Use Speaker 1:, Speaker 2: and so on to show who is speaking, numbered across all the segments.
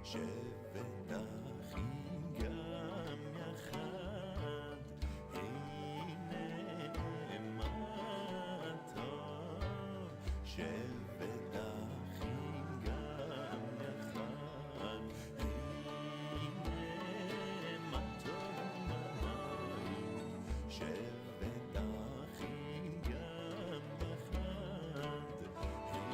Speaker 1: שבת אחים גם יחד, הנה מה טוב. שבת אחים גם יחד, הנה מה טוב ומה נעים. שבת אחים גם יחד, הנה מה טוב.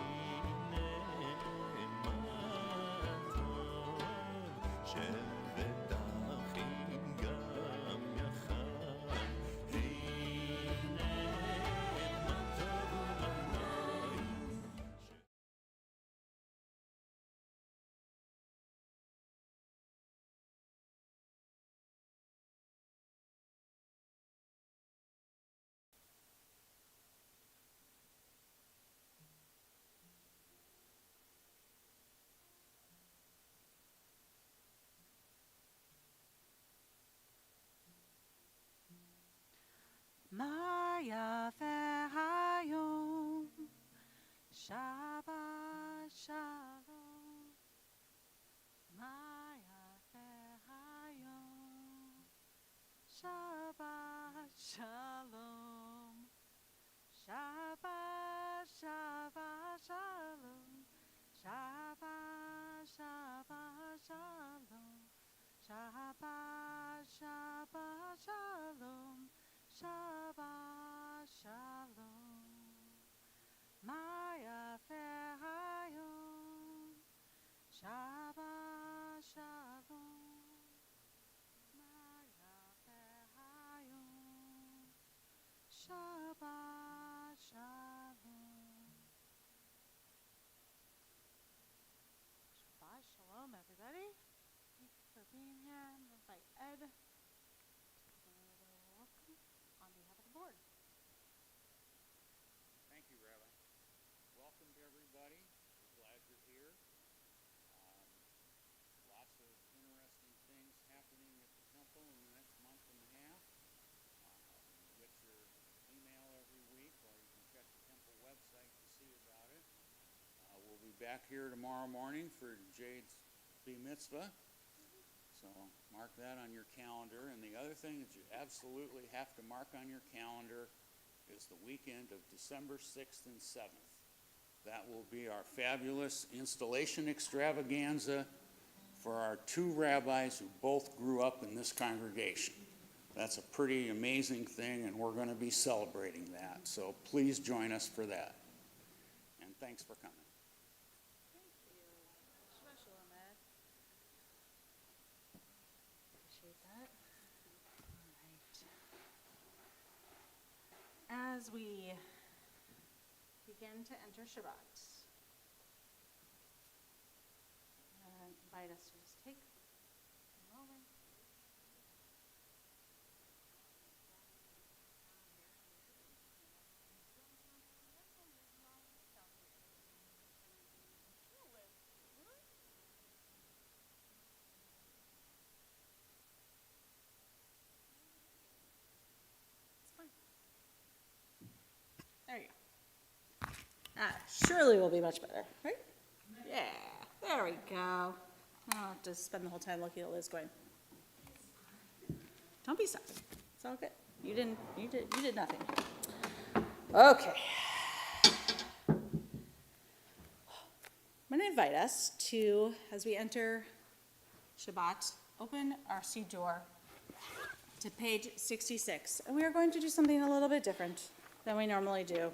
Speaker 1: שבת אחים גם יחד, הנה מה טוב ומה נעים.
Speaker 2: מה יפה היום, שבת שלום. מה יפה היום, שבת שלום. שבת, שבת שלום. שבת, שבת שלום. שבת, שבת שלום. Shabbat shalom. מה יפה היום, Shabbat shalom. מה יפה היום, Shabbat shalom. Shabbat shalom, everybody. Thank you for being here. I'm going to invite Ed. Welcome on behalf of the board.
Speaker 3: Thank you, Rabbi. Welcome to everybody. We're glad you're here. Lots of interesting things happening at the temple in the next month and a half. You get your email every week, or you can check the temple website to see about it. We'll be back here tomorrow morning for Jade's Bar Mitzvah. So mark that on your calendar. And the other thing that you absolutely have to mark on your calendar is the weekend of December 6th and 7th. That will be our fabulous installation extravaganza for our two rabbis who both grew up in this congregation. That's a pretty amazing thing, and we're going to be celebrating that. So please join us for that. And thanks for coming.
Speaker 2: Thank you. Shabbat shalom, Ed. Appreciate that. All right. As we begin to enter Shabbat, I invite us to just take a moment. There you go. Surely will be much better, right? Yeah, there we go. I don't have to spend the whole time looking at Liz going, don't be sorry. It's all good. You did nothing. Okay. I'm going to invite us to, as we enter Shabbat, open our Siddur to page 66. And we are going to do something a little bit different than we normally do.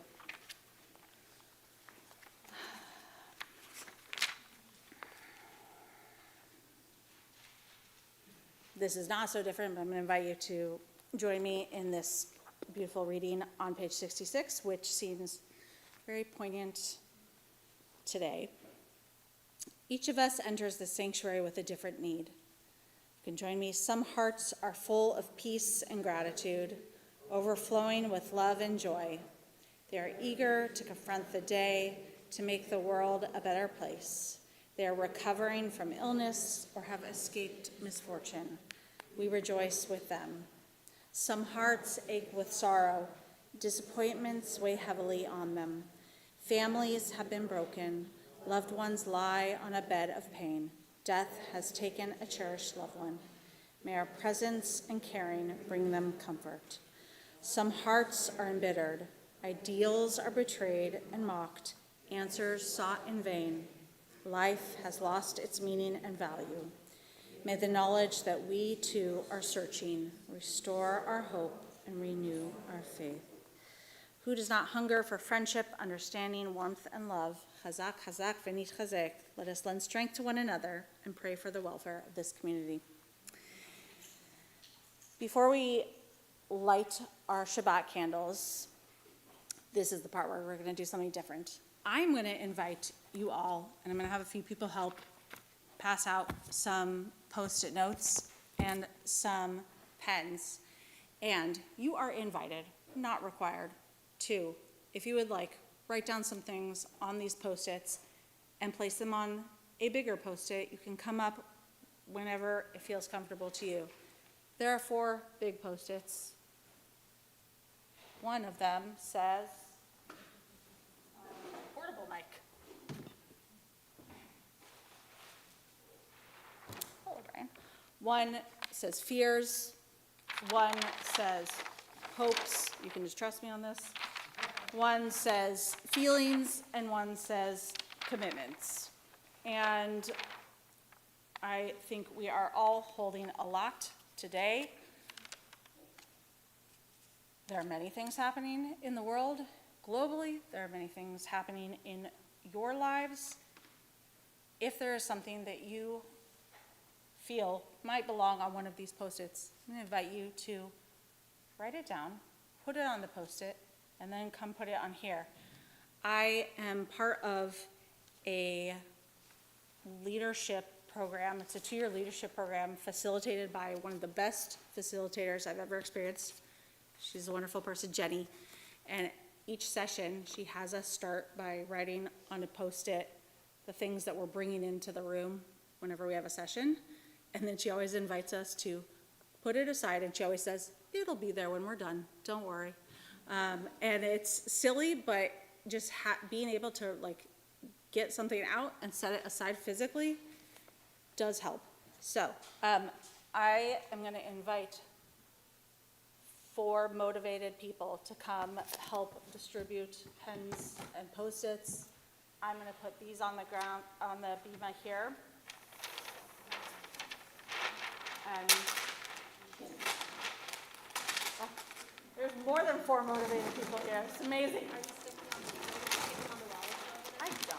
Speaker 2: This is not so different, but I'm going to invite you to join me in this beautiful reading on page 66, which seems very poignant today. Each of us enters the sanctuary with a different need. You can join me. Some hearts are full of peace and gratitude, overflowing with love and joy. They are eager to confront the day, to make the world a better place. They are recovering from illness or have escaped misfortune. We rejoice with them. Some hearts ache with sorrow. Disappointments weigh heavily on them. Families have been broken. Loved ones lie on a bed of pain. Death has taken a cherished loved one. May our presence and caring bring them comfort. Some hearts are embittered, ideals are betrayed and mocked, answers sought in vain. Life has lost its meaning and value. May the knowledge that we too are searching restore our hope and renew our faith. Who does not hunger for friendship, understanding, warmth, and love? Chazak, chazak, v'nit chazek. Let us lend strength to one another and pray for the welfare of this community. Before we light our Shabbat candles, this is the part where we're going to do something different. I'm going to invite you all, and I'm going to have a few people help pass out some Post-it notes and some pens. And you are invited, not required, to, if you would like, write down some things on these Post-its and place them on a bigger Post-it. You can come up whenever it feels comfortable to you. There are 4 big Post-its. One of them says, portable mic. Hello, Brian. One says fears. One says hopes. You can just trust me on this. One says feelings, and one says commitments. And I think we are all holding a lot today. There are many things happening in the world globally. There are many things happening in your lives. If there is something that you feel might belong on one of these Post-its, I'm going to invite you to write it down, put it on the Post-it, and then come put it on here. I am part of a leadership program. It's a 2-year leadership program facilitated by one of the best facilitators I've ever experienced. She's a wonderful person, Jenny. And each session, she has us start by writing on a Post-it the things that we're bringing into the room whenever we have a session. And then she always invites us to put it aside, and she always says, it'll be there when we're done, don't worry. And it's silly, but just being able to get something out and set it aside physically does help. So I am going to invite 4 motivated people to come help distribute pens and Post-its. I'm going to put these on the ground, on the bima here. And there's more than 4 motivated people here. It's amazing. I don't.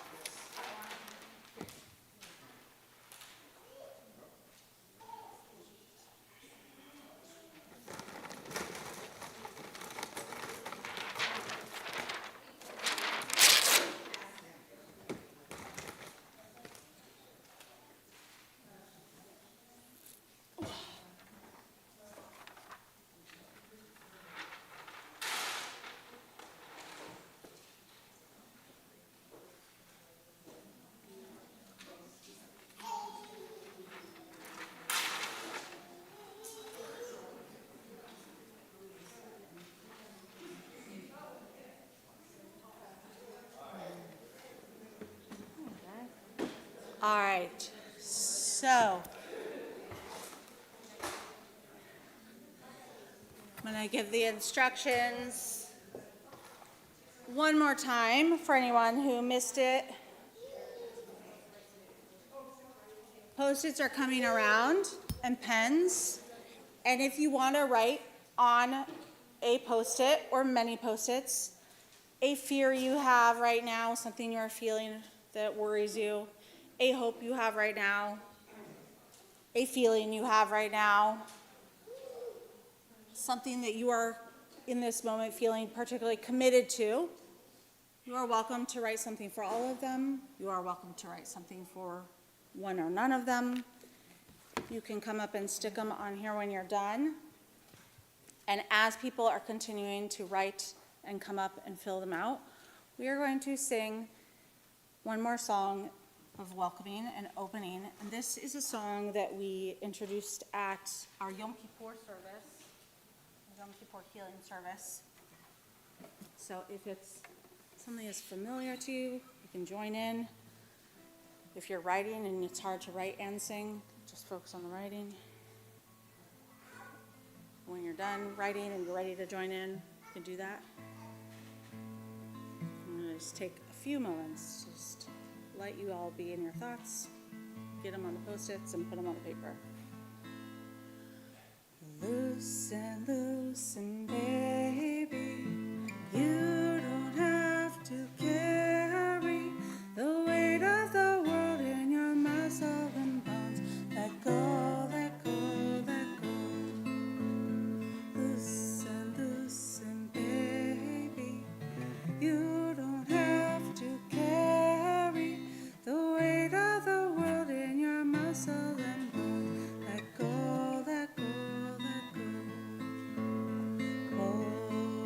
Speaker 2: All right, so I'm going to give the instructions one more time for anyone who missed it. Post-its are coming around and pens. And if you want to write on a Post-it or many Post-its, a fear you have right now, something you're feeling that worries you, a hope you have right now, a feeling you have right now, something that you are in this moment feeling particularly committed to, you are welcome to write something for all of them. You are welcome to write something for one or none of them. You can come up and stick them on here when you're done. And as people are continuing to write and come up and fill them out, we are going to sing one more song of welcoming and opening. And this is a song that we introduced at our Yom Kippur service, Yom Kippur healing service. So if it's something that's familiar to you, you can join in. If you're writing and it's hard to write and sing, just focus on the writing. When you're done writing and you're ready to join in, you can do that. I'm going to just take a few moments, just let you all be in your thoughts, get them on the Post-its and put them on the paper. Loosen, baby, you don't have to carry the weight of the world in your muscle and bones. Let go, let go, let go. Loosen, baby, you don't have to carry the weight of the world in your muscle and bones. Let go, let go, let go. Hold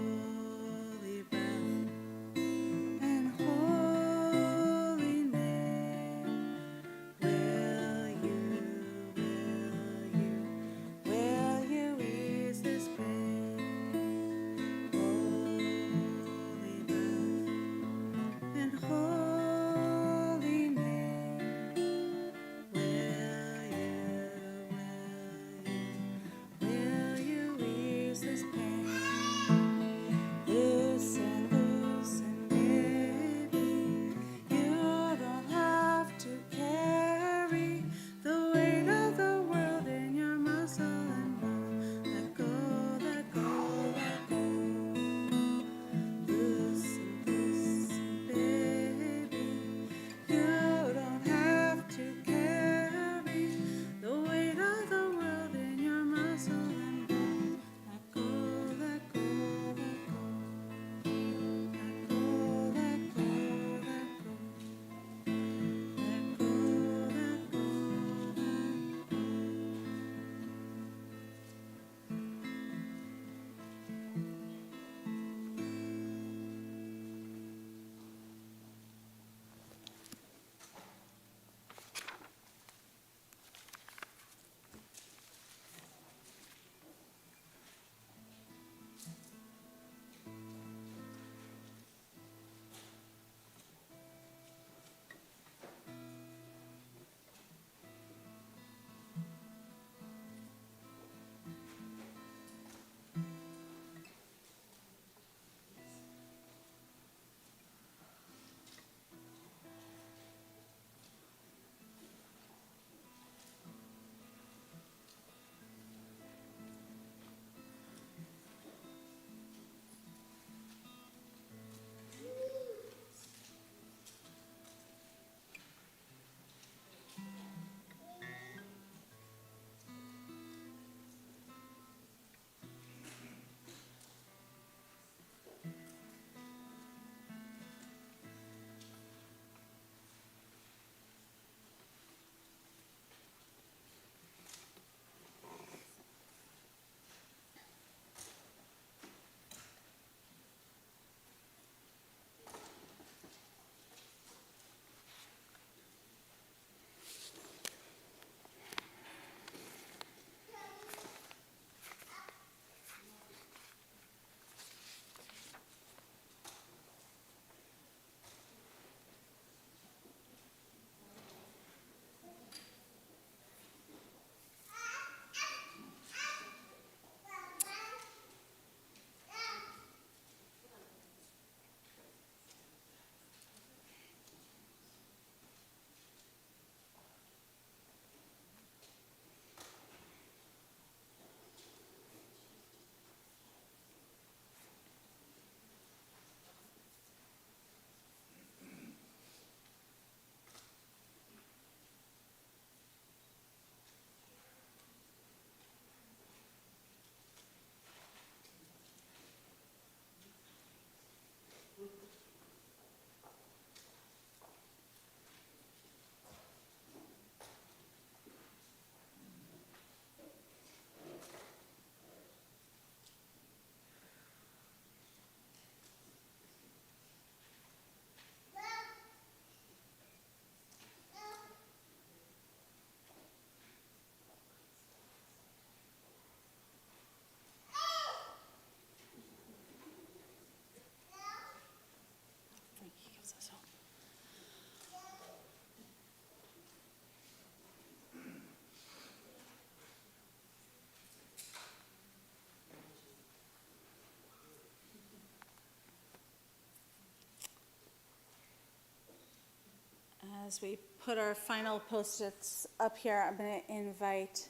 Speaker 2: As we put our final Post-its up here, I'm going to invite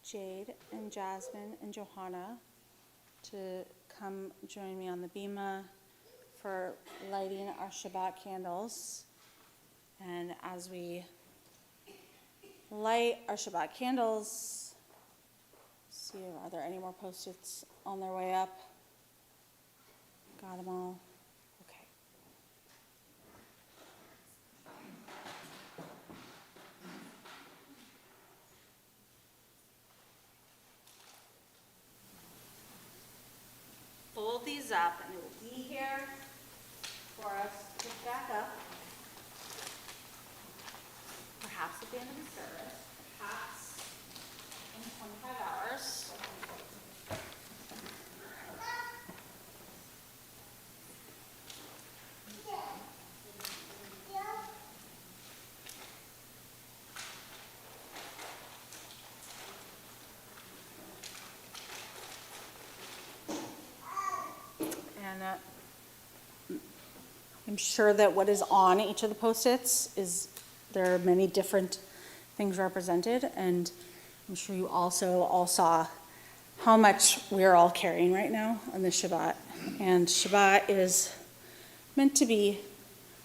Speaker 2: Jade and Jasmine and Johanna to come join me on the bima for lighting our Shabbat candles. And as we light our Shabbat candles, see, are there any more Post-its on their way up? Got them all? Okay. Fold these up and it will be here for us to pick back up. Perhaps at the end of the service, perhaps in 25 hours. And I'm sure that what is on each of the Post-its is, there are many different things represented, and I'm sure you also all saw how much we're all carrying right now on this Shabbat. And Shabbat is meant to be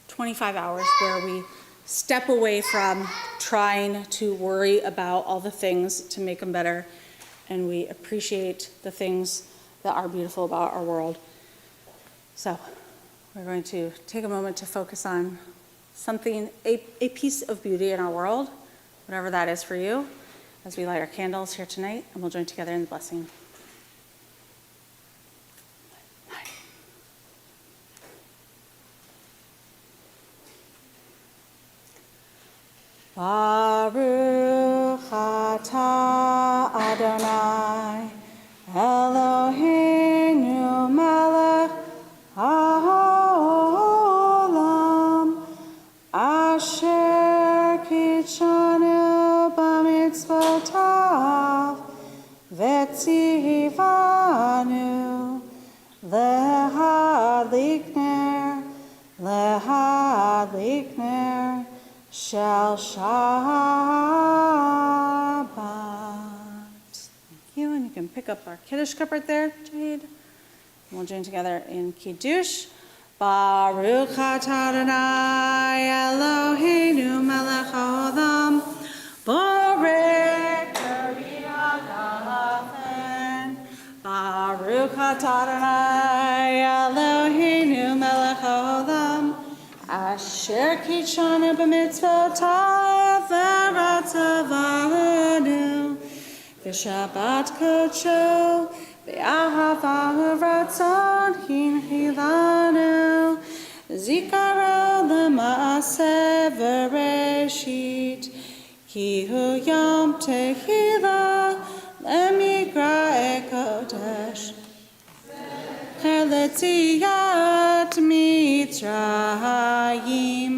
Speaker 2: 25 hours where we step away from trying to worry about all the things to make them better, and we appreciate the things that are beautiful about our world. So we're going to take a moment to focus on something, a piece of beauty in our world, whatever that is for you, as we light our candles here tonight, and we'll join together in the blessing. Baruch atah Adonai Eloheinu melech haolam asher kitshanu b'mitzvotav v'tzivanu lehadlikner shel Shabbat. Thank you, and you can pick up our Kiddush cup right there, Jade. We'll join together in Kiddush. Baruch atah Adonai Eloheinu melech haolam borei kariyah galafen. Baruch atah Adonai Eloheinu melech haolam asher kitshanu b'mitzvotav v'ratzavanu v'shabbat kodsho v'ahava v'ratzon hinchilanu zikaro l'maaseh v'reshit ki hu yom tehila lemikra'e kodesh Letziat Mitzrayim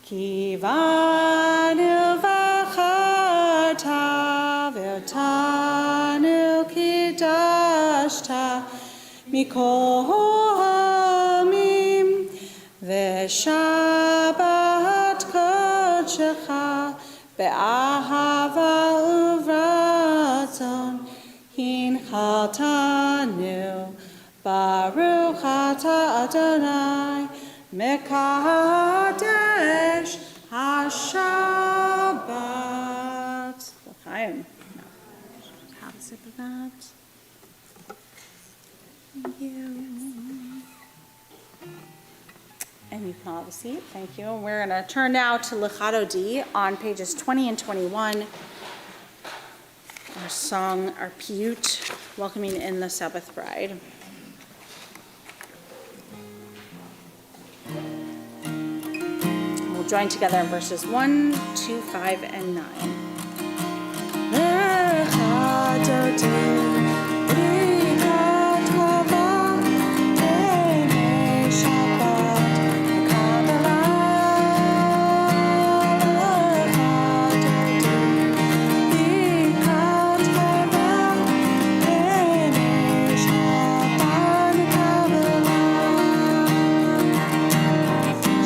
Speaker 2: Kivanu v'chata v'otanu kidashta mikol hamim v'shabbat kodshecha be'ahava uvratzon hinchaltanu Baruch atah Adonai Mekadesh HaShabbat. L'chaim. Have a sip of that. Thank you. And you can all have a seat. Thank you. We're going to turn now to Lechato D on pages 20 and 21. Our song, our piyut, welcoming in the Sabbath bride. We'll join together in verses 1, 2, 5, and 9.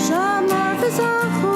Speaker 4: Shamar v'zachu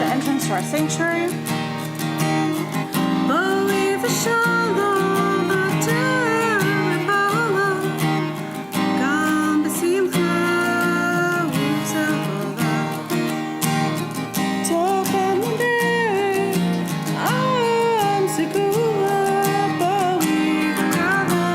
Speaker 2: entrance to our sanctuary. Believe the shalom, the terror, come besimcha u'tzevula. Tochen l'nei, am segula, boi kala,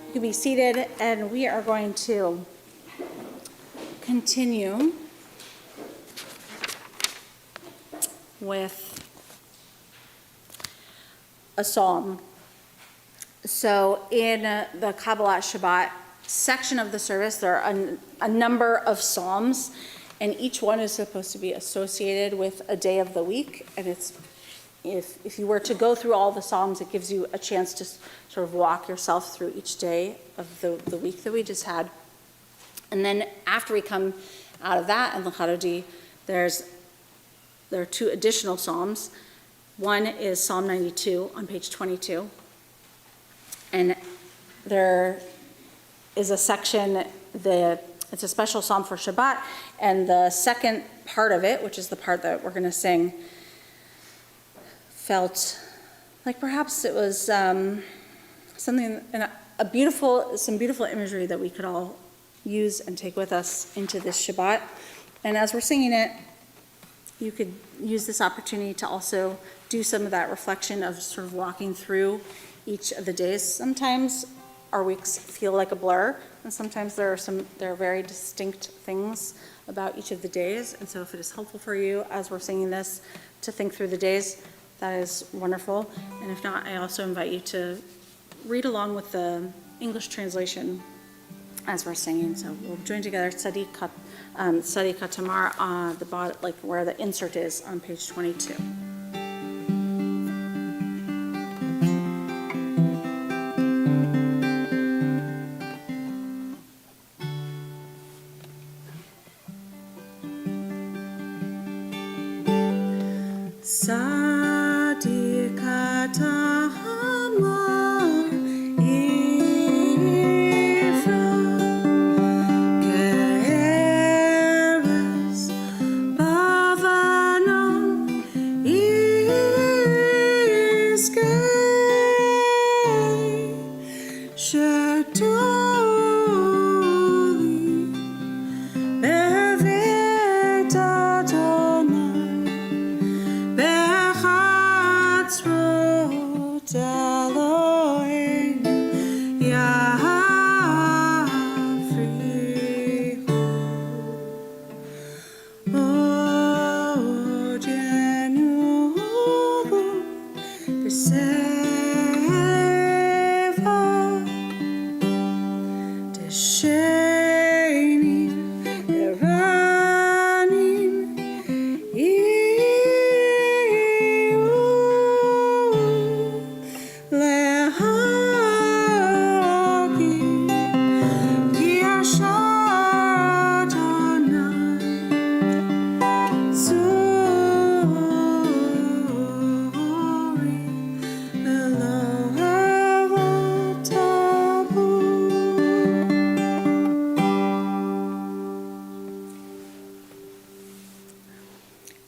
Speaker 2: You can be seated, and we are going to continue with a psalm. So in the Kabbalat Shabbat section of the service, there are a number of psalms, and each one is supposed to be associated with a day of the week. And it's if you were to go through all the psalms, it gives you a chance to sort of walk yourself through each day of the week that we just had. And then after we come out of that in L'Chadodi, there are two additional psalms. One is Psalm 92 on page 22. And there is a section, it's a special psalm for Shabbat, and the second part of it, which is the part that we're going to sing, felt like perhaps it was something, some beautiful imagery that we could all use and take with us into this Shabbat. And as we're singing it, you could use this opportunity to also do some of that reflection of sort of walking through each of the days. Sometimes our weeks feel like a blur, and sometimes there are very distinct things about each of the days. And so if it is helpful for you as we're singing this to think through the days, that is wonderful. And if not, I also invite you to read along with the English translation as we're singing. So we'll join together, Tzadi Katamar, the bottom, like where the insert is on page 22. Tzadi Katamar, Ifra, Keres, Bavanon, Iskei, Shetuli, Bevet Adonai, Bechatzrot Eloheinu, Yafrihu. Odenubu b'seva, Deshenim, Eranim, Iyu, Lehagim, Yashar Adonai, Zuri, Elohim Tabu.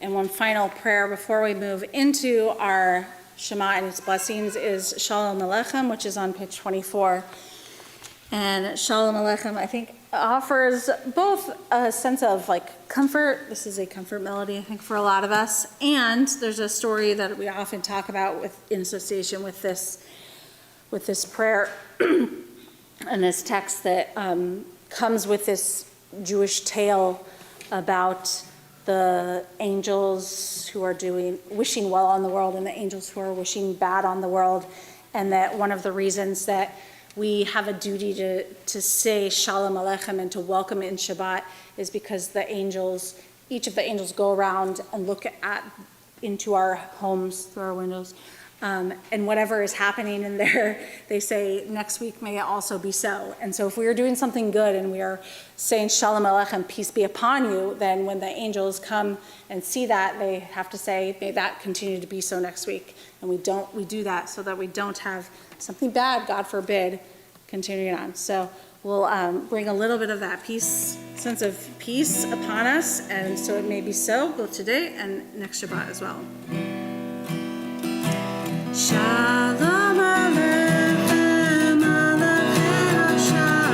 Speaker 2: And one final prayer before we move into our Shema and its blessings is Shalom Aleichem, which is on page 24. And Shalom Aleichem, I think, offers both a sense of like comfort. This is a comfort melody, I think, for a lot of us. And there's a story that we often talk about in association with this prayer and this text that comes with this Jewish tale about the angels who are wishing well on the world and the angels who are wishing bad on the world. And that one of the reasons that we have a duty to say Shalom Aleichem and to welcome in Shabbat is because each of the angels go around and look at into our homes through our windows. And whatever is happening in there, they say, next week may it also be so. And so if we are doing something good and we are saying Shalom Aleichem, peace be upon you, then when the angels come and see that, they have to say, may that continue to be so next week. And we do that so that we don't have something bad, God forbid, continuing on. So we'll bring a little bit of that peace, sense of peace upon us, and so it may be so, both today and next Shabbat as well. Shalom Aleichem, Aleichem Shalom,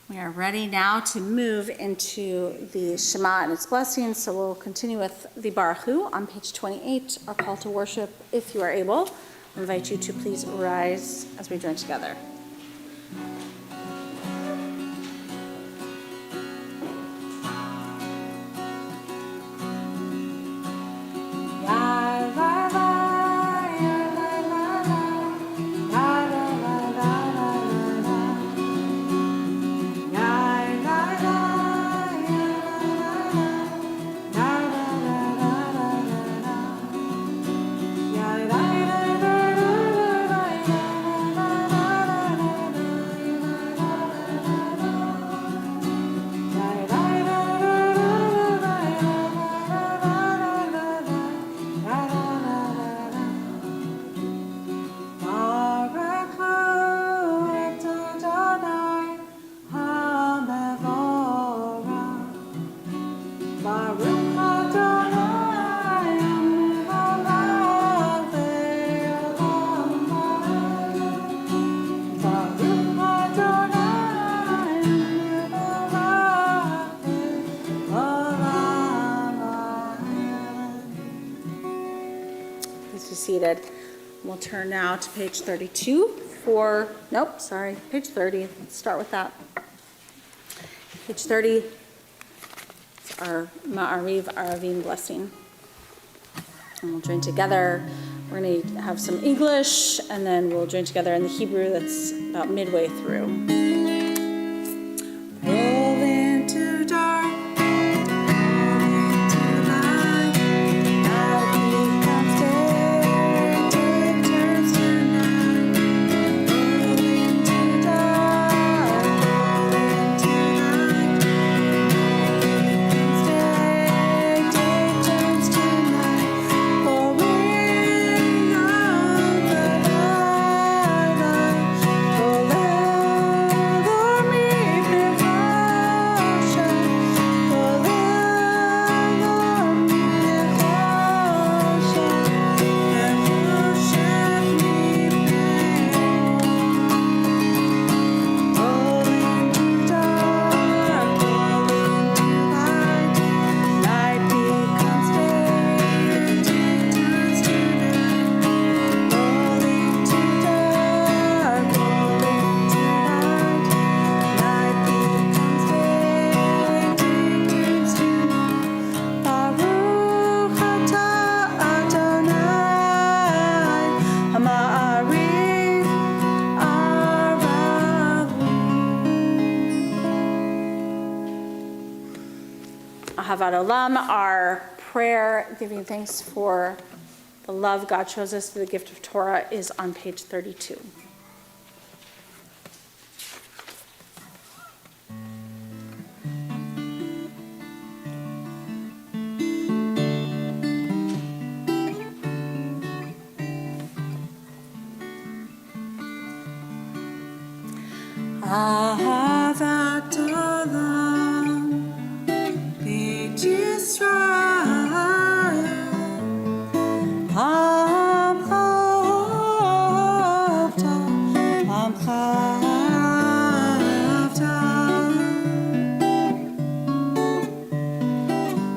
Speaker 2: We are ready now to move into the Shema and its blessings, so we'll continue with the Baruch Hu on page 28, our call to worship. If you are able, I invite you to please rise as we join together. Seated. We'll turn now to page 32 page 30. Let's start with that. Page 30, it's our Ma'ariv Aravim blessing. And we'll join together. We're going to have some English, and then we'll join together in the Hebrew that's about midway through. Roll into dark. Olam, our prayer giving thanks for the love God shows us through the gift of Torah, is on page 32.
Speaker 4: אהבת עולם בית ישראל, עמך אהבת, עמך אהבת.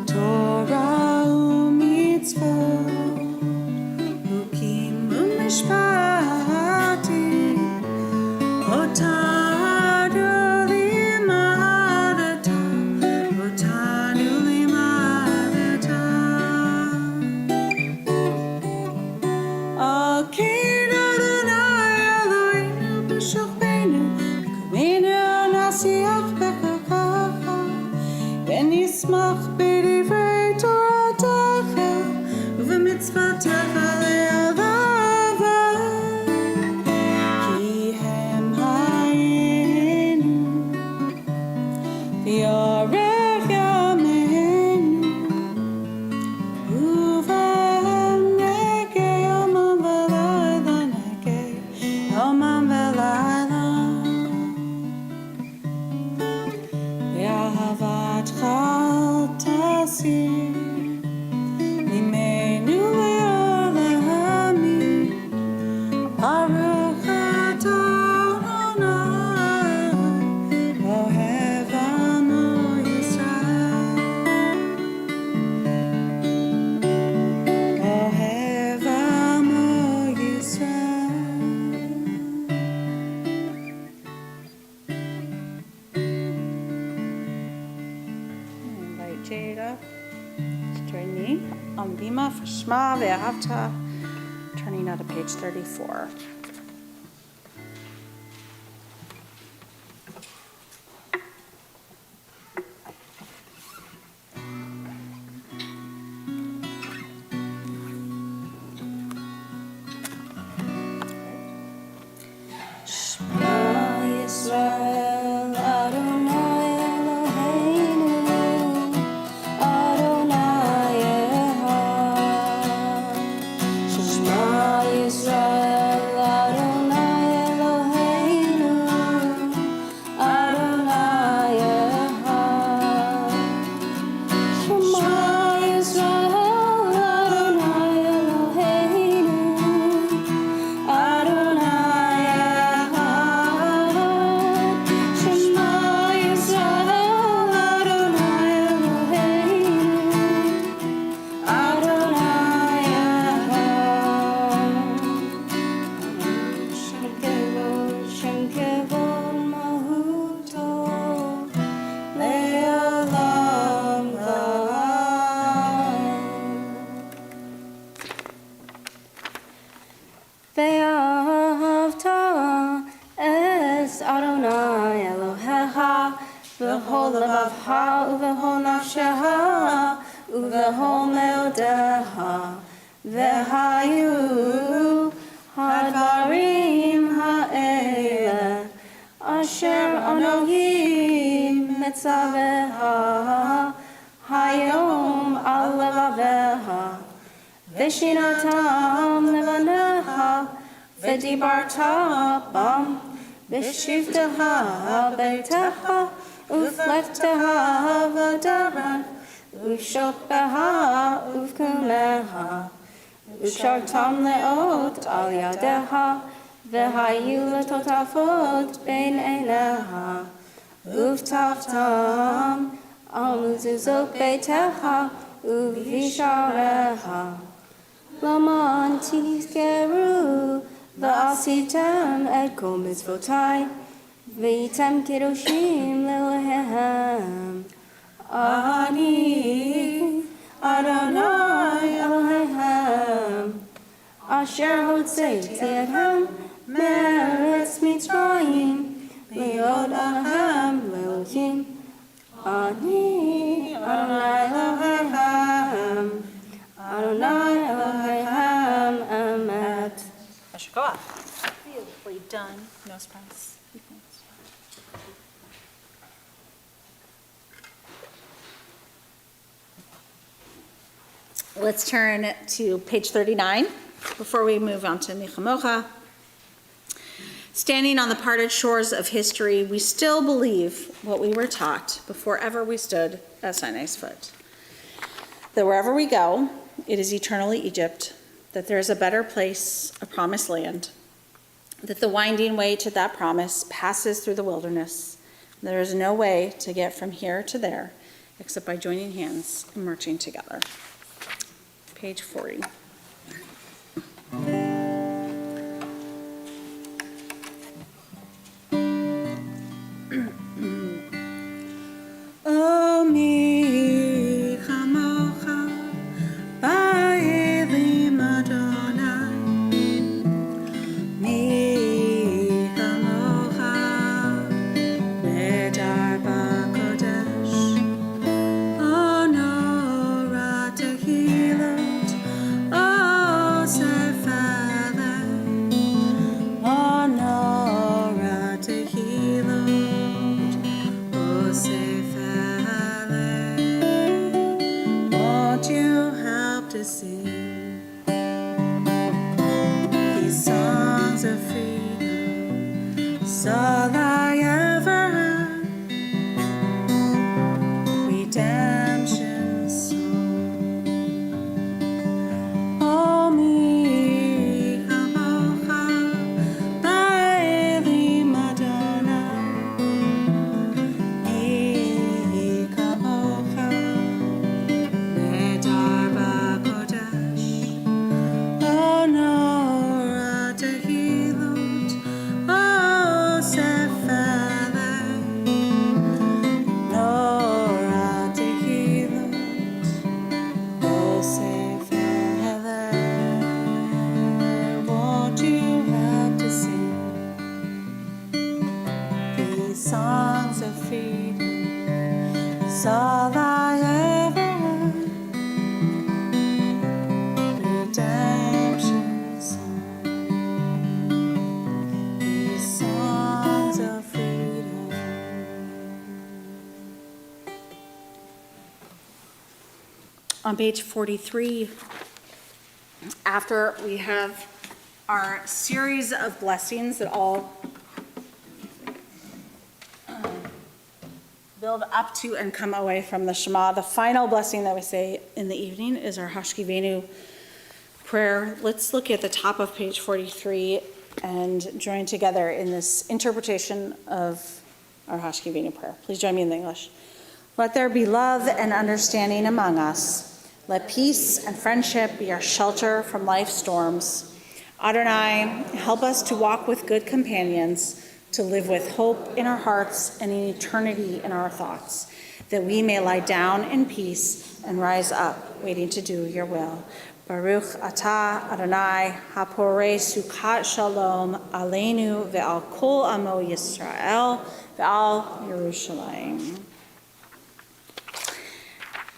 Speaker 4: תורה ומצוות, חוקים ומשפטים, אותנו לימדת, אותנו לימדת. על כן אדוני אלוהינו בשוכבנו, קומנו נשיח בחוקך, ונשמח בדברי תורתך ובמצוותיך לאהבה. כי הם חיינו ויארך ימינו, ובהם נגע יומם ולילה, נגע יומם ולילה. ואהבתך אל תסיר ממנו לעולמים. ברוך אתה אדוני אוהב עמו ישראל, אוהב עמו ישראל.
Speaker 2: I invite Jada to join me on Bima for Shema Ve'ahavta, turning out to page 34.
Speaker 4: Shema Yisrael, Adonai Eloheinu, Adonai Echad. Shema Yisrael, Adonai Eloheinu, Adonai Echad. Shema Yisrael, Adonai Eloheinu, Adonai Echad. Shema Yisrael, Adonai Eloheinu, Adonai Echad. Shem kevod mahuto le'olam va'ad. Ve'ahavta es Adonai Elohecha v'chol levavcha u'v'chol nafshecha u'v'chol meodecha, v'hayu hadvarim ha'ele asher Elohim metzavecha hayom al levavecha. V'shinatam levanecha v'dibarta bam, v'shivtecha beitecha uflechtecha v'daran, ufshotbecha ufkumecha, ufshartam leot al yadecha, v'hayu letotafot bein einecha, uftaftam al mezuzot beitecha uvisharecha. Laman tizkeru v'asitem et kol mitzvotai, v'yitem kedoshim le'Elohim. Ani Adonai Elohim, asher hotzeiti etchem me'eretz Mitzrayim, li'od Anahem le'Elohim. Ani Adonai Elohim.
Speaker 2: most press. Let's turn to page 39 before we move on to Michamocha. Standing on the parted shores of history, we still believe what we were taught before ever we stood at Sinai's foot. That wherever we go, it is eternally Egypt, that there is a better place, a promised land, that the winding way to that promise passes through the wilderness. There is no way to get from here to there except by joining hands and marching together. Page 40.
Speaker 5: Oh, mi chamocha, ba'elim Adonai. Mi chamocha, nedar b'kodesh. Oh, nora tehilot, oh, sefele. Oh, nora tehilot, oh, sefele. Won't you help to sing these songs of freedom? It's all I ever had. Redemption song. Oh, mi chamocha, ba'elim Adonai. Mi chamocha, nedar b'kodesh. Oh, nora tehilot, oh, sefele. Nora tehilot, oh, sefele. Won't you help to sing these songs of freedom? It's all I ever had. Redemption song. These songs of freedom.
Speaker 2: On page 43, after we have our series of blessings that all build up to and come away from the Shema, the final blessing that we say in the evening is our Hashkivenu prayer. Let's look at the top of page 43 and join together in this interpretation of our Hashkivenu prayer. Please join me in the English. Let there be love and understanding among us. Let peace and friendship be our shelter from life's storms. Adonai, help us to walk with good companions, to live with hope in our hearts and in eternity in our thoughts, that we may lie down in peace and rise up, waiting to do your will. Baruch atah Adonai, haporei sukkot shalom aleinu ve'al kol amo Yisrael ve'al Yerushalayim.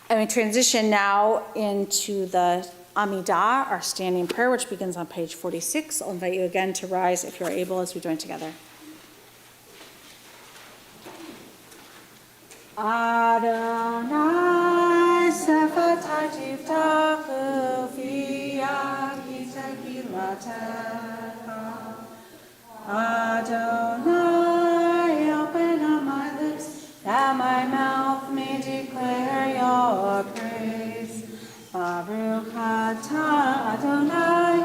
Speaker 2: And we transition now into the Amidah, our standing prayer, which begins on page 46. I'll invite you again to rise if you're able as we join together.
Speaker 5: Adonai sefatai tiftachu v'yah yitegilatecha. Adonai, open up my lips, that my mouth may declare your praise. Baruch atah Adonai,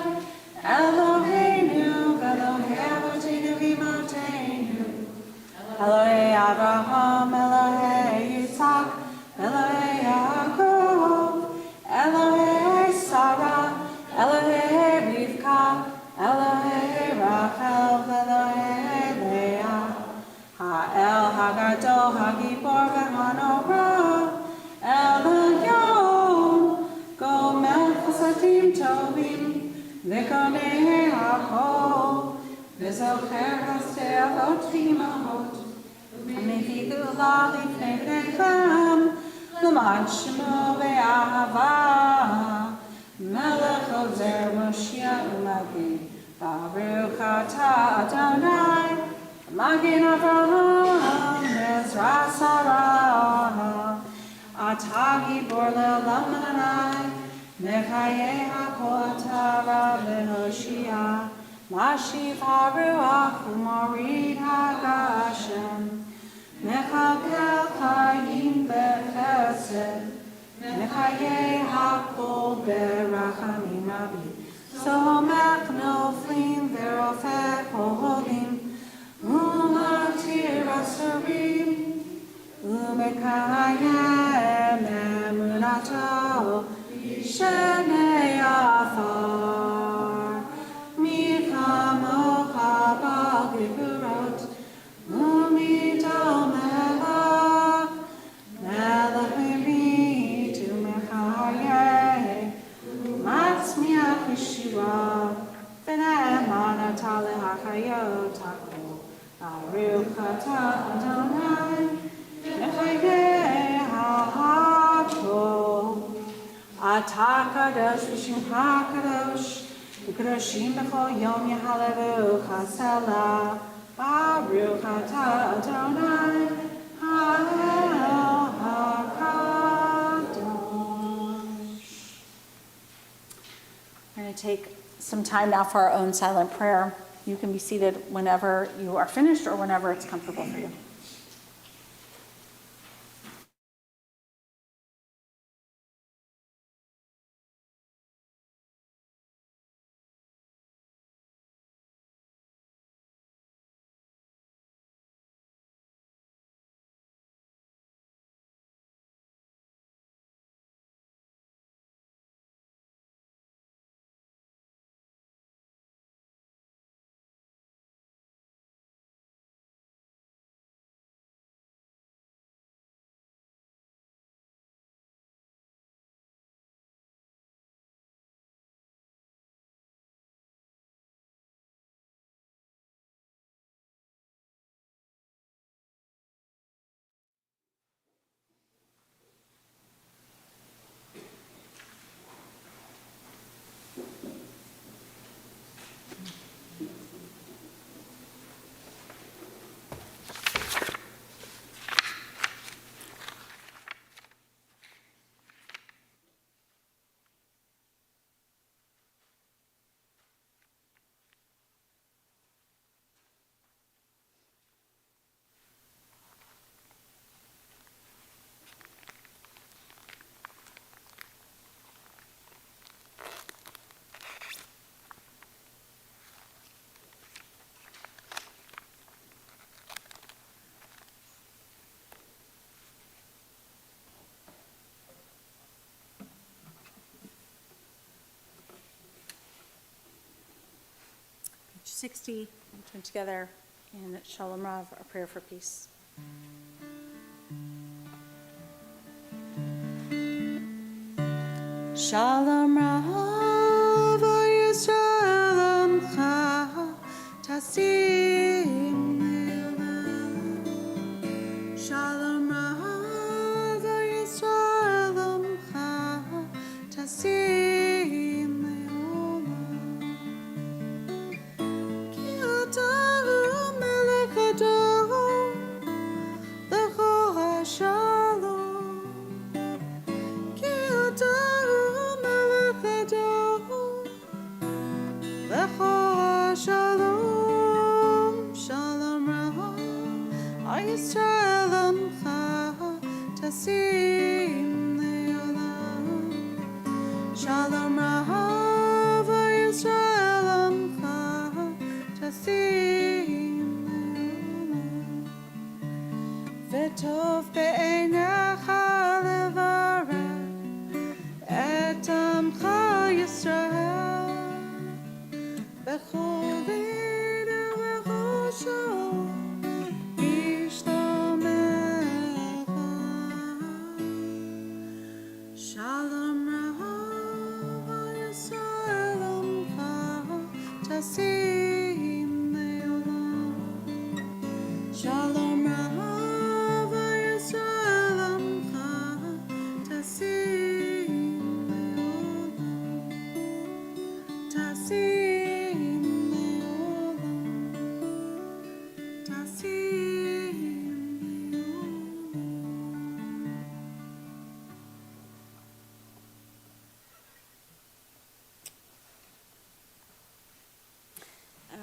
Speaker 5: Eloheinu, Elohei Avotenu v'Imotenu. Elohei Abraham, Elohei Yitzhak, Elohei Yaakov, Elohei Sarah, Elohei Rivka, Elohei Rachel, Elohei Leah. Ha'el Hagadol, Hagibor v'Hanora, El Elyon, Gomel Chasadim Tovim, V'Konei Hakol, V'Zocher Hasei Avot V'Imahot, V'Mevi Gula Lifnei B'nei L'man Shemo Ve'ahava, Melech Ozer Moshiach U'Magid, Baruch atah Adonai, Magin Avraham Ezra Sarah Atagi Borle Lamanai Mechaye HaKotara Behoshia Mashiv HaRuach Umarid HaGashem Mechakel Chayim Bechesed Mechaye HaKol Berachamim Rabbi Somech Noflim Verofech Oholim Umatir Asurim Umekayem Emunato Shenei Afar Mikamo Chabal Giburot Umito Melach Melach Mimitu Mechaye Matzmiach Yeshua V'ne'emana Tale HaChayot HaKol Aruchata Adonai Mechaye HaHakol Ata Kadosh V'Shimcha Kadosh V'Kadoshim B'chol Yom Yehalevu Chasela Baruch Ata Adonai Ha'el HaKadosh.
Speaker 2: We're going to take some time now for our own silent prayer. You can be seated whenever you are finished or whenever it's comfortable for you. Page 60, we'll turn together in Shalom Rav, our prayer for peace.
Speaker 5: Shalom Rav Yisrael Amcha Tasim Le'olam. Shalom Rav Yisrael Amcha Tasim Le'olam. Ki ata Melech Adon Lecho HaShalom. Ki ata Shalom, Shalom Rav, Yisrael Amcha Tasim Le'olam. Shalom Rav, Yisrael Amcha Tasim Le'olam. V'tov be'einecha levarech et Amcha Yisrael. Bechol v'eder v'chosho yishlomecha. Shalom Rav Yisrael Amcha Tasim Le'olam. Shalom Rav Yisrael Amcha Tasim Le'olam. Tasim Le'olam. Tasim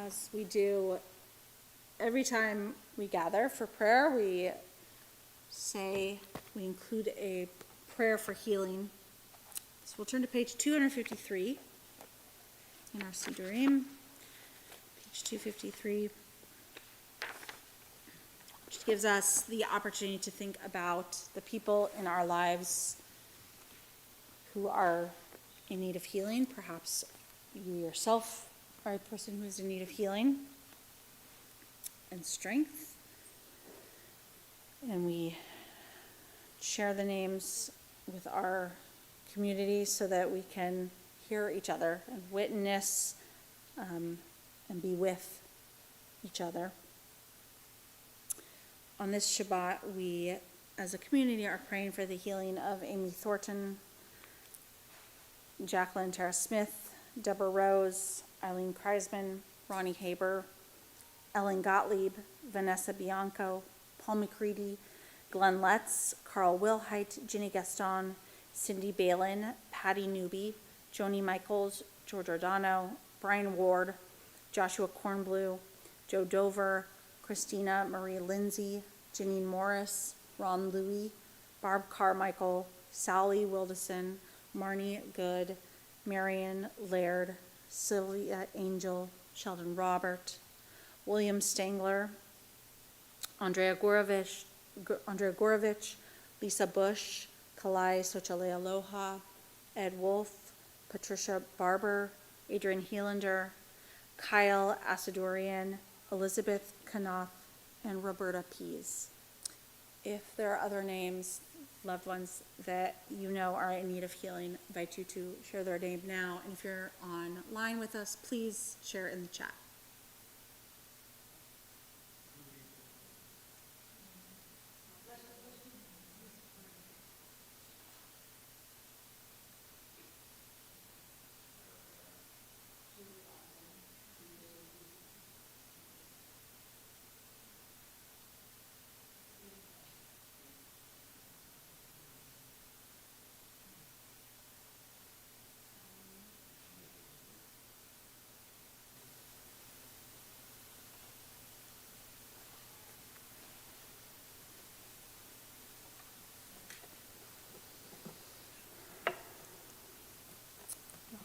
Speaker 2: as we do every time we gather for prayer, we include a prayer for healing. So we'll turn to page 253 in our Sidurim, page 253, which gives us the opportunity to think about the people in our lives who are in need of healing. Perhaps you yourself are a person who is in need of healing and strength. And we share the names with our community so that we can hear each other and witness and be with each other. On this Shabbat, we as a community are praying for the healing of Amy Thornton, Jacqueline Tara Smith, Deborah Rose, Eileen Kreisman, Ronnie Haber, Ellen Gottlieb, Vanessa Bianco, Paul McCready, Glenn Letts, Carl Wilhite, Ginny Gaston, Cindy Balin, Patty Newby, Joni Michaels, George Ordano, Brian Ward, Joshua Kornblue, Joe Dover, Christina Marie Lindsay, Janine Morris, Ron Louie, Barb Carmichael, Sally Wildison, Marnie Good, Marion Laird, Sylvia Angel, Sheldon Robert, William Stangler, Andrea Gorovich, Lisa Bush, Kalai Sochalea Aloha, Ed Wolf, Patricia Barber, Adrian Heelander, Kyle Asadorian, Elizabeth Knopf, and Roberta Pease. If there are other names, loved ones that you know are in need of healing, I invite you to share their name now. And if you're online with us, please share in the chat.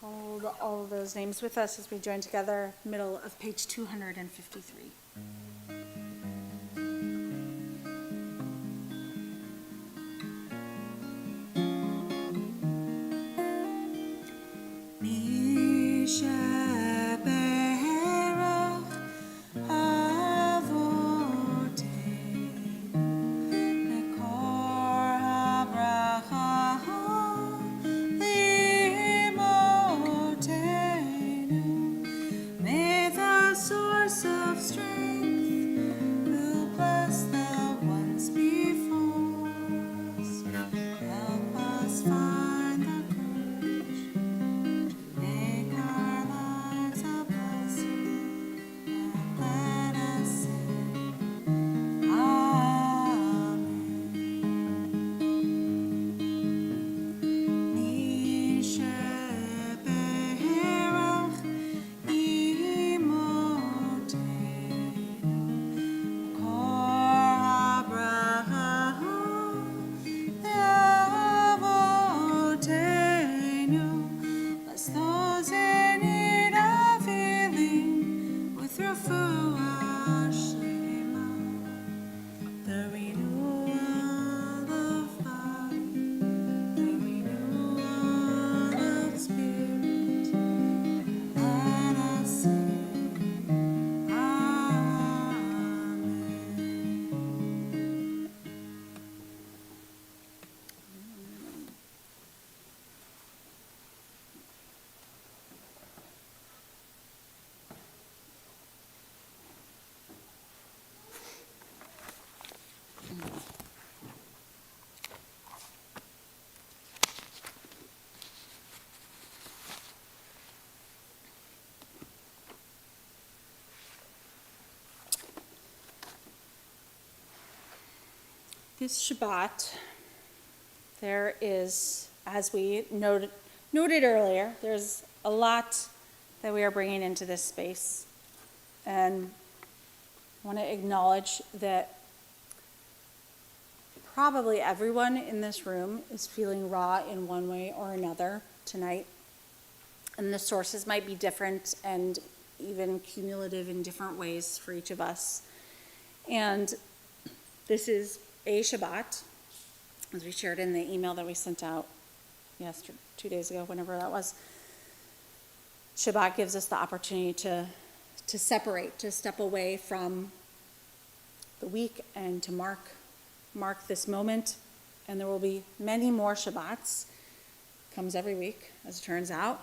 Speaker 2: Hold all of those names with us as we join together, middle of page 253.
Speaker 5: May the source of strength, who blessed the ones before us, help us find the courage to make our lives a blessing, and let us say, Amen. Nisheberach imotenu, kor Abraham leavotenu. Bless those in need of healing with refuah shlema, the renewal of body, the renewal of spirit. Let us say, Amen.
Speaker 2: This Shabbat, there is, as we noted earlier, there's a lot that we are bringing into this space. And I want to acknowledge that probably everyone in this room is feeling raw in one way or another tonight. And the sources might be different and even cumulative in different ways for each of us. And this is a Shabbat, as we shared in the email that we sent out yesterday, 2 days ago, whenever that was. Shabbat gives us the opportunity to separate, to step away from the week and to mark this moment. And there will be many more Shabbats. Comes every week, as it turns out,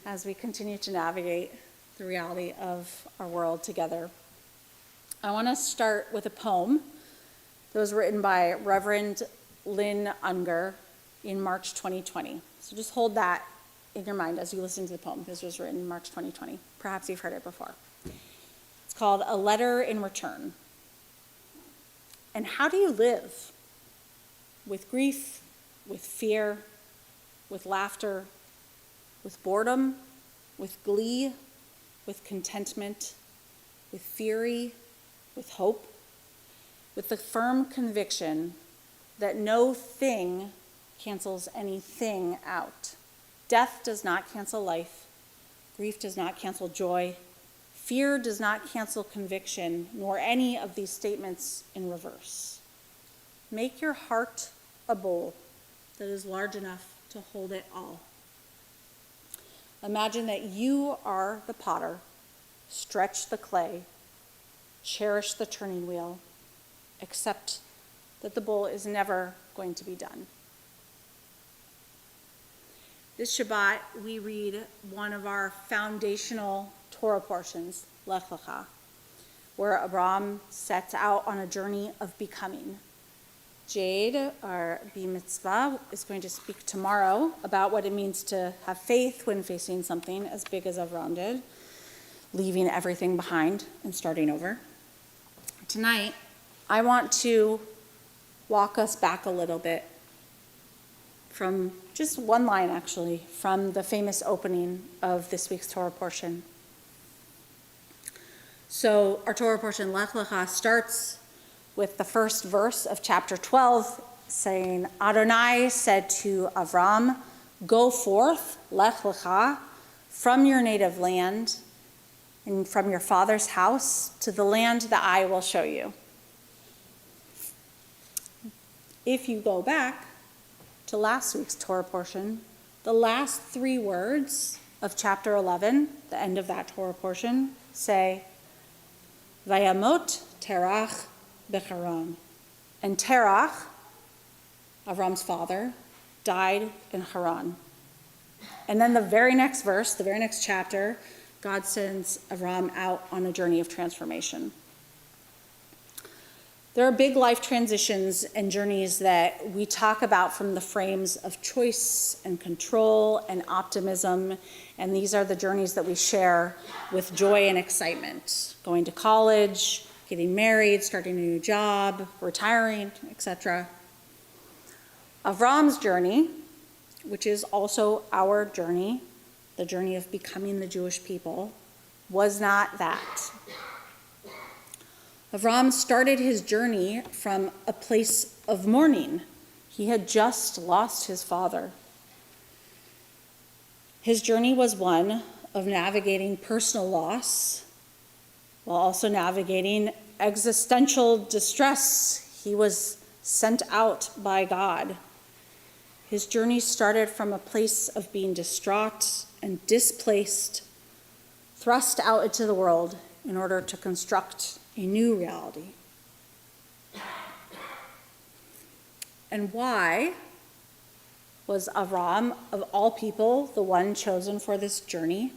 Speaker 2: as we continue to navigate the reality of our world together. I want to start with a poem that was written by Reverend Lynn Unger in March 2020. So just hold that in your mind as you listen to the poem, because it was written in March 2020. Perhaps you've heard it before. It's called A Letter in Return. And how do you live? With grief, with fear, with laughter, with boredom, with glee, with contentment, with fury, with hope, with the firm conviction that no thing cancels anything out. Death does not cancel life. Grief does not cancel joy. Fear does not cancel conviction, nor any of these statements in reverse. Make your heart a bowl that is large enough to hold it all. Imagine that you are the potter. Stretch the clay. Cherish the turning wheel. Accept that the bowl is never going to be done. This Shabbat, we read one of our foundational Torah portions, Lech Lecha, where Abraham sets out on a journey of becoming. Jade, our B-mitzvah, is going to speak tomorrow about what it means to have faith when facing something as big as Abraham did, leaving everything behind and starting over. Tonight, I want to walk us back a little bit from just one line, actually, from the famous opening of this week's Torah portion. So our Torah portion, Lech Lecha, starts with the first verse of chapter 12, saying, Adonai said to Avram, go forth, Lech Lecha, from your native land and from your father's house to the land that I will show you. If you go back to last week's Torah portion, the last 3 words of chapter 11, the end of that Torah portion, say, Vayamot Terach Becharan. And Terach, Avram's father, died in Haran. And then the very next verse, the very next chapter, God sends Avram out on a journey of transformation. There are big life transitions and journeys that we talk about from the frames of choice and control and optimism, and these are the journeys that we share with joy and excitement. Going to college, getting married, starting a new job, retiring, etc. Avram's journey, which is also our journey, the journey of becoming the Jewish people, was not that. Avram started his journey from a place of mourning. He had just lost his father. His journey was one of navigating personal loss while also navigating existential distress. He was sent out by God. His journey started from a place of being distraught and displaced, thrust out into the world in order to construct a new reality. And why was Avram, of all people, the one chosen for this journey?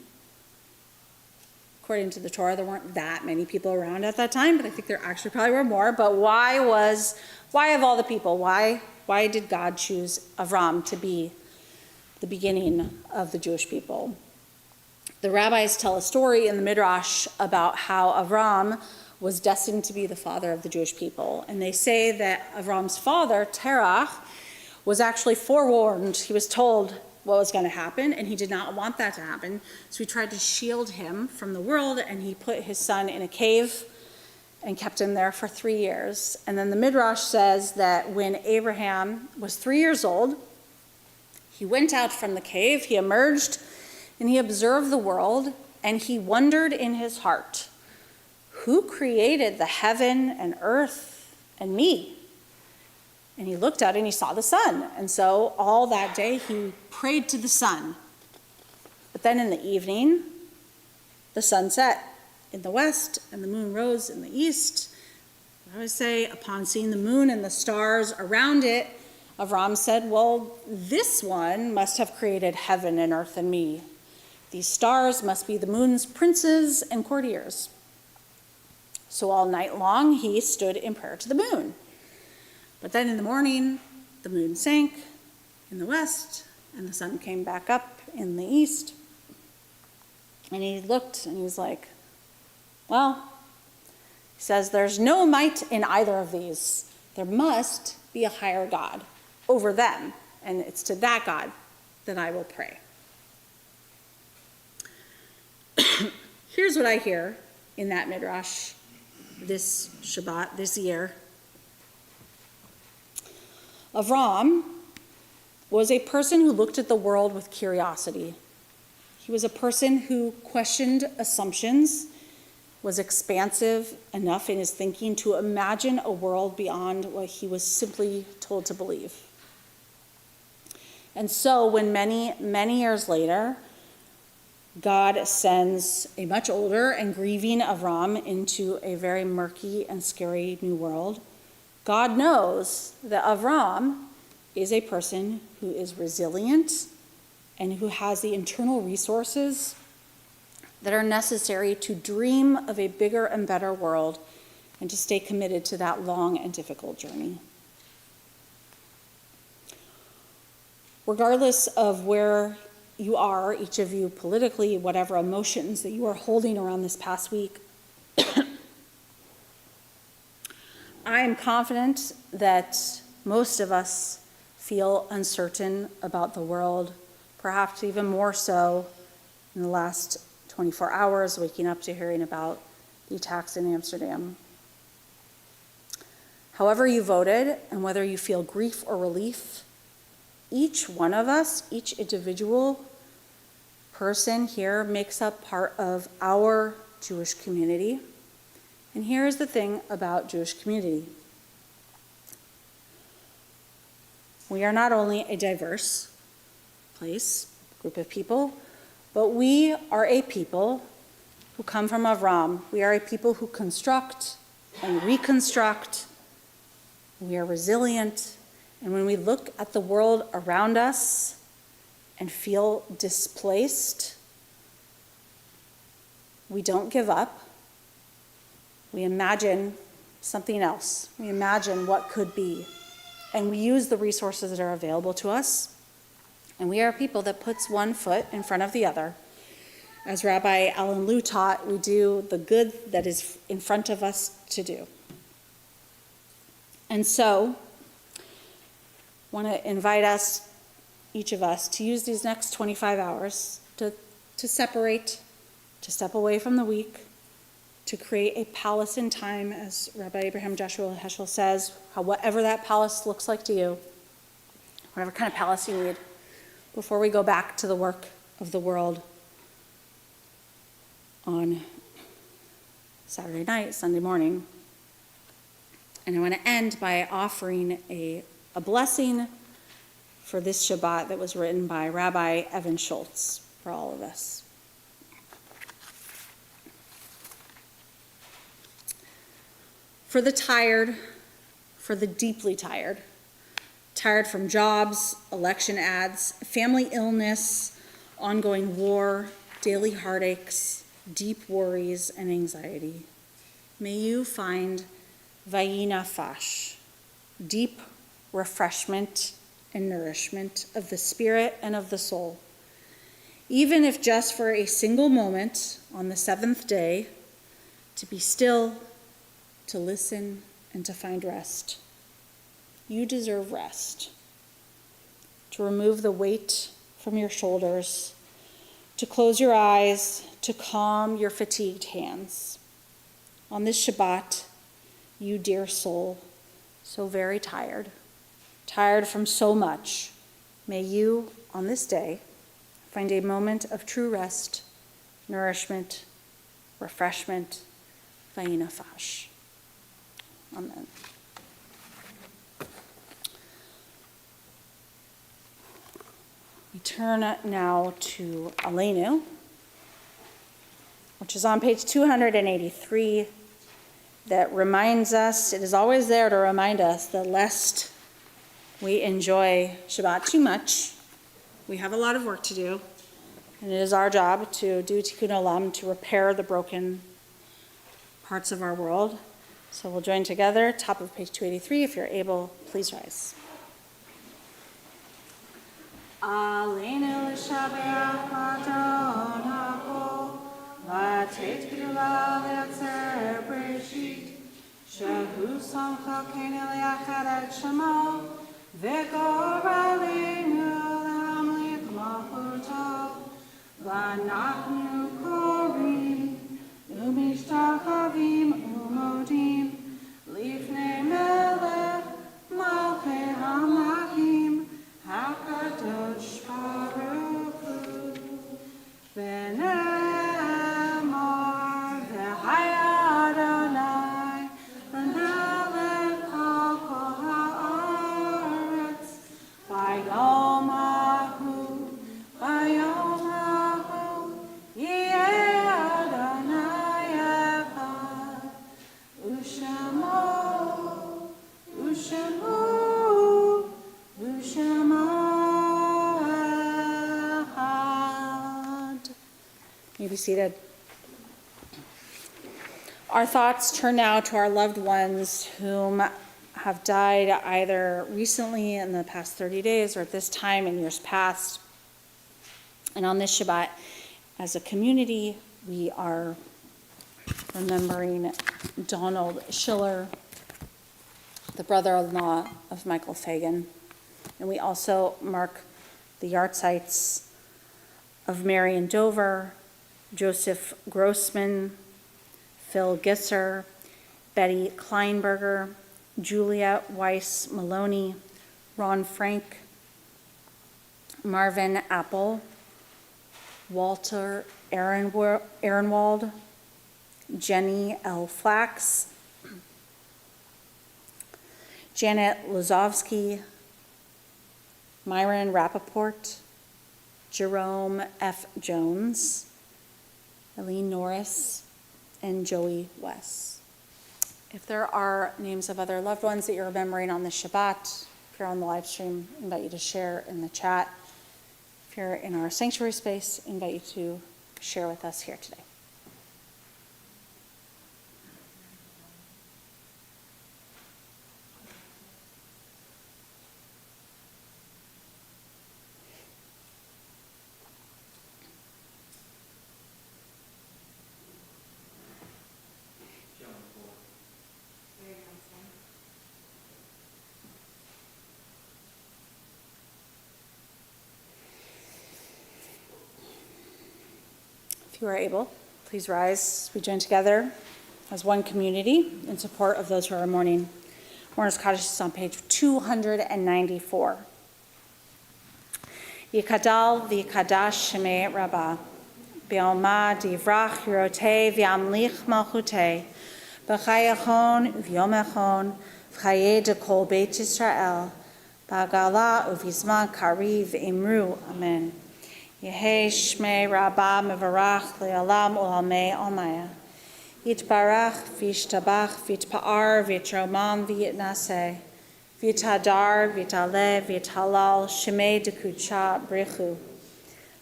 Speaker 2: According to the Torah, there weren't that many people around at that time, but I think there actually probably were more. But why of all the people, why did God choose Avram to be the beginning of the Jewish people? The rabbis tell a story in the Midrash about how Avram was destined to be the father of the Jewish people. And they say that Avram's father, Terach, was actually forewarned. He was told, what was going to happen, and he did not want that to happen. So he tried to shield him from the world, and he put his son in a cave and kept him there for 3 years. And then the Midrash says that when Abraham was 3 years old, he went out from the cave, he emerged, and he observed the world, and he wondered in his heart, who created the heaven and earth and me? And he looked out and he saw the sun. And so all that day he prayed to the sun. But then in the evening, the sun set in the west and the moon rose in the east. I would say, upon seeing the moon and the stars around it, Avram said, well, this one must have created heaven and earth and me. These stars must be the moon's princes and courtiers. So all night long he stood in prayer to the moon. But then in the morning, the moon sank in the west, and the sun came back up in the east. And he looked, and he was like, well, he says, there's no might in either of these. There must be a higher God over them, and it's to that God that I will pray. Here's what I hear in that Midrash this Shabbat, this year. Avram was a person who looked at the world with curiosity. He was a person who questioned assumptions, was expansive enough in his thinking to imagine a world beyond what he was simply told to believe. And so when many, many years later, God sends a much older and grieving Avram into a very murky and scary new world, God knows that Avram is a person who is resilient and who has the internal resources that are necessary to dream of a bigger and better world and to stay committed to that long and difficult journey. Regardless of where you are, each of you politically, whatever emotions that you are holding around this past week, I am confident that most of us feel uncertain about the world, perhaps even more so in the last 24 hours, waking up to hearing about the attacks in Amsterdam. However you voted, and whether you feel grief or relief, each one of us, each individual person here makes up part of our Jewish community. And here is the thing about Jewish community. We are not only a diverse place, group of people, but we are a people who come from Avram. We are a people who construct and reconstruct. We are resilient. And when we look at the world around us and feel displaced, we don't give up. We imagine something else. We imagine what could be. And we use the resources that are available to us. And we are a people that puts one foot in front of the other. As Rabbi Alan Liu taught, we do the good that is in front of us to do. And so, I want to invite us, each of us, to use these next 25 hours to separate, to step away from the week, to create a palace in time, as Rabbi Abraham Joshua Heschel says, whatever that palace looks like to you, whatever kind of palace you need, before we go back to the work of the world on Saturday night, Sunday morning. And I want to end by offering a blessing for this Shabbat that was written by Rabbi Evan Schultz for all of us. For the tired, for the deeply tired, tired from jobs, election ads, family illness, ongoing war, daily heartaches, deep worries, and anxiety. May you find vayinafash, deep refreshment and nourishment of the spirit and of the soul, even if just for a single moment on the seventh day, to be still, to listen, and to find rest. You deserve rest, to remove the weight from your shoulders, to close your eyes, to calm your fatigued hands. On this Shabbat, you dear soul, so very tired, tired from so much, may you, on this day, find a moment of true rest, nourishment, refreshment, vayinafash. Amen. We turn now to Aleinu, which is on page 283, that reminds us, it is always there to remind us that lest we enjoy Shabbat too much, we have a lot of work to do, and it is our job to do tikkun olam, to repair the broken parts of our world. So we'll join together, top of page 283. If you're able, please rise. Aleinu l'shabeach Adon hakol, v'atet gdula le'atzer breshit, shehu samcha kenu le'achad et shemo, v'gor aleinu le'amlik malchuto, v'anachnu korim, u'mishtachavim u'modim, lifnei melech malchei hamachim, HaKadosh Baruch Hu, v'ne'emor v'haya Adonai, v'nelech al kol ha'aretz, v'yom hahu, yeh Adonai echad, u'shemo, You be seated. Our thoughts turn now to our loved ones whom have died either recently in the past 30 days or at this time in years past. And on this Shabbat, as a community, we are remembering Donald Schiller, the brother-in-law of Michael Fagan. And we also mark the yahrzeits of Marion Dover, Joseph Grossman, Phil Gisser, Betty Kleinberger, Julia Weiss Maloney, Ron Frank, Marvin Apple, Walter Ehrenwald, Jenny L. Flax, Janet Lozovsky, Myron Rappaport, Jerome F. Jones, Eileen Norris, and Joey West. If there are names of other loved ones that you're remembering on this Shabbat, if you're on the live stream, I invite you to share in the chat. If you're in our sanctuary space, I invite you to share with us here today. If you are able, please rise. We join together as one community in support of those who are mourning. Mourner's Kaddish is on page 294. Yikadal v'yikadash shemei rabbah, b'yoma divrach yirotei v'yamlich malchutei, b'chayachon v'yomechon v'chaye dekol beit Yisrael, b'agala uv'yizman kariv v'imru, amen. Yehei shmei rabbah mevarach le'olam u'lamei almaya. Yitbarach v'yishtabach v'yitpa'ar v'yitromam v'yitnaseh. V'yitadar v'yitaleh v'yithalal shemei dekudsha brichu.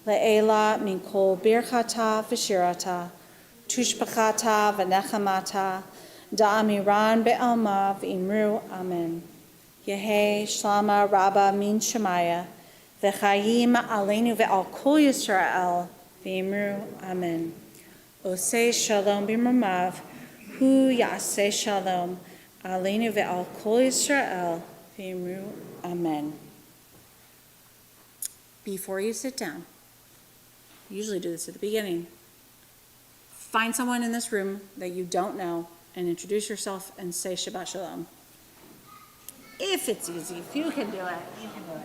Speaker 2: Le'ela min kol birchata v'shirata. Tushbachata v'nechamata. Da'amiran be'alma v'imru, amen. Yehei shlama rabbah min shemaya. V'chayim aleinu ve'al kol Yisrael v'imru, amen. Oseh shalom b'mamav, hu yaseh shalom, aleinu ve'al kol Yisrael v'imru, amen. before you sit down, I usually do this at the beginning, find someone in this room that you don't know and introduce yourself and say Shabbat Shalom. If it's easy, if you can do it, you can do it.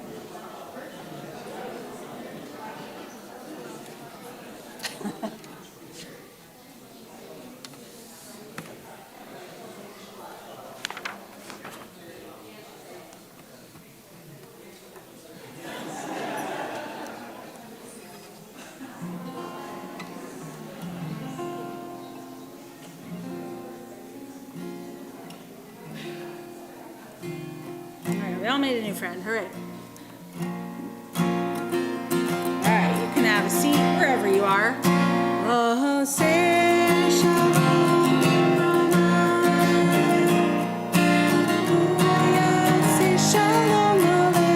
Speaker 2: We all made a new friend. Hooray. All right, you can have a seat wherever you are. Oh, say shalom. Say shalom aleichem.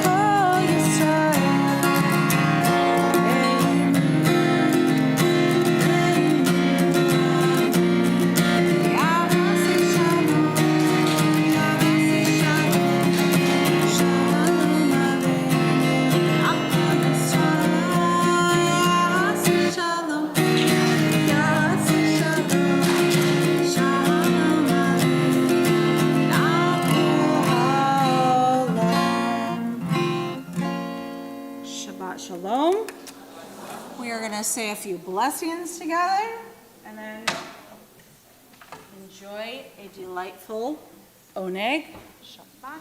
Speaker 2: Kol Yisrael. Shabbat Shalom. We are going to say a few blessings together and then enjoy a delightful oneg. Shabbat.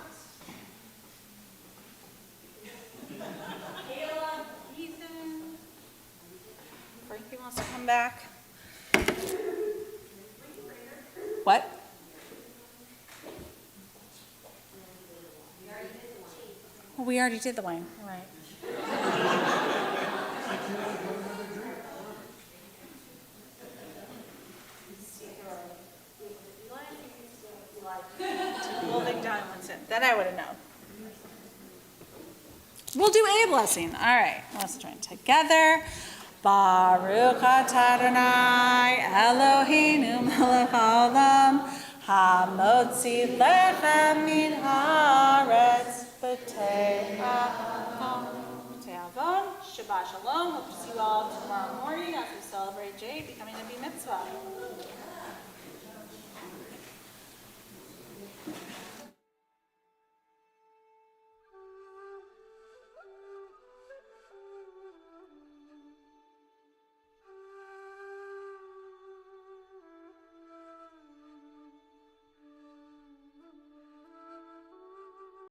Speaker 2: Kayla, Ethan, Frankie wants to come back. What? Well, we already did the wine. All right. Then I would have known. We'll do a blessing. All right, let's join together. Baruch atah Adonai Eloheinu melech haolam hamotzi lechem min haaretz b'te'avon. Shabbat Shalom. Hope to see you all tomorrow morning as we celebrate Jay becoming a Bar Mitzvah.